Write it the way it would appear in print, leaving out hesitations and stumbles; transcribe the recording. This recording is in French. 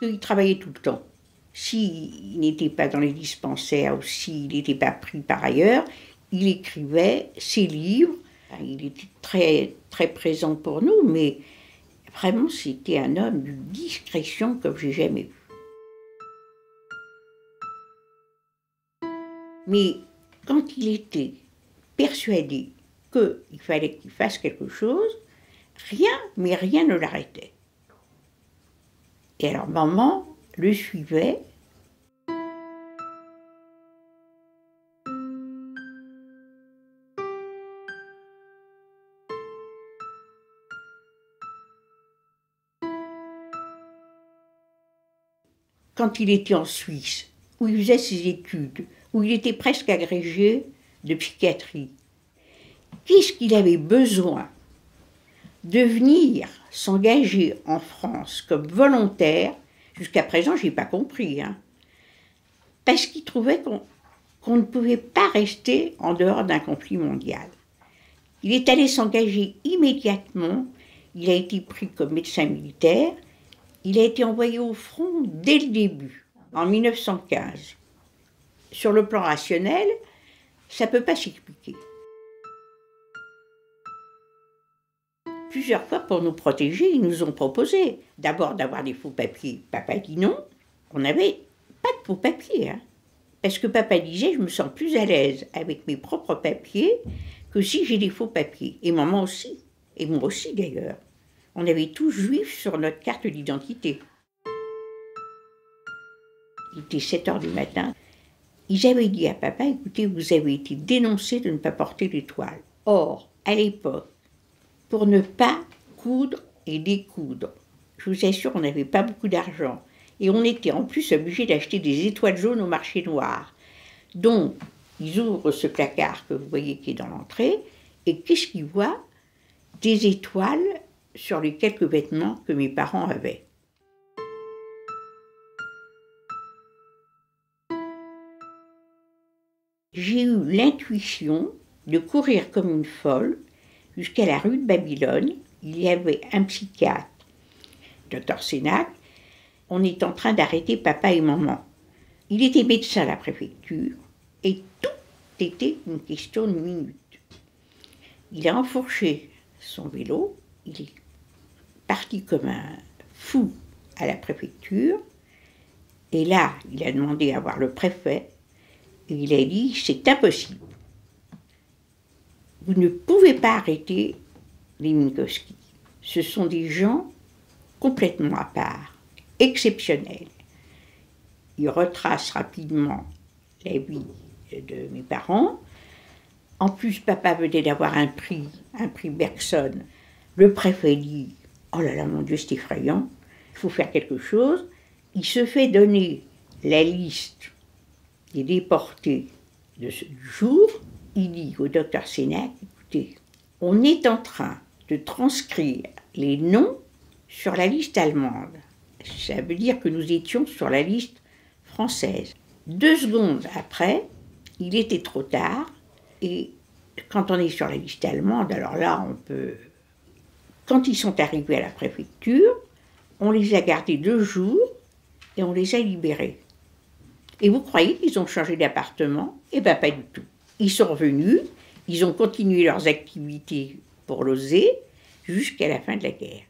Il travaillait tout le temps. S'il n'était pas dans les dispensaires ou s'il n'était pas pris par ailleurs, il écrivait ses livres. Il était très, très présent pour nous, mais vraiment, c'était un homme d'une discrétion comme j'ai jamais vu. Mais quand il était persuadé qu'il fallait qu'il fasse quelque chose, rien, mais rien ne l'arrêtait. Et alors maman le suivait. Quand il était en Suisse, où il faisait ses études, où il était presque agrégé de psychiatrie, qu'est-ce qu'il avait besoin de venir s'engager en France comme volontaire? Jusqu'à présent, je n'ai pas compris, parce qu'il trouvait qu'on ne pouvait pas rester en dehors d'un conflit mondial. Il est allé s'engager immédiatement, il a été pris comme médecin militaire, il a été envoyé au front dès le début, en 1915. Sur le plan rationnel, ça ne peut pas s'expliquer. Plusieurs fois, pour nous protéger, ils nous ont proposé d'abord d'avoir des faux papiers. Papa dit non, on n'avait pas de faux papiers. Parce que papa disait, je me sens plus à l'aise avec mes propres papiers que si j'ai des faux papiers. Et maman aussi, et moi aussi d'ailleurs. On avait tous juifs sur notre carte d'identité. Il était 7h du matin. Ils avaient dit à papa, écoutez, vous avez été dénoncé de ne pas porter l'étoile. Or, à l'époque, pour ne pas coudre et découdre, je vous assure, on n'avait pas beaucoup d'argent. Et on était en plus obligé d'acheter des étoiles jaunes au marché noir. Donc, ils ouvrent ce placard que vous voyez qui est dans l'entrée, et qu'est-ce qu'ils voient? Des étoiles sur les quelques vêtements que mes parents avaient. J'ai eu l'intuition de courir comme une folle jusqu'à la rue de Babylone. Il y avait un psychiatre, Dr Sénac. On est en train d'arrêter papa et maman. Il était médecin à la préfecture et tout était une question de minutes. Il a enfourché son vélo, il est parti comme un fou à la préfecture et là, il a demandé à voir le préfet et il a dit « c'est impossible. Vous ne pouvez pas arrêter les Minkowski. Ce sont des gens complètement à part, exceptionnels. » Il retrace rapidement la vie de mes parents. En plus, papa venait d'avoir un prix Bergson. Le préfet dit « oh là là, mon Dieu, c'est effrayant, il faut faire quelque chose ». Il se fait donner la liste des déportés du jour. Il dit au docteur Sénac, écoutez, on est en train de transcrire les noms sur la liste allemande. Ça veut dire que nous étions sur la liste française. 2 secondes après, il était trop tard, et quand on est sur la liste allemande, alors là, on peut... Quand ils sont arrivés à la préfecture, on les a gardés 2 jours, et on les a libérés. Et vous croyez qu'ils ont changé d'appartement? Eh bien, pas du tout. Ils sont revenus, ils ont continué leurs activités pour l'OSE jusqu'à la fin de la guerre.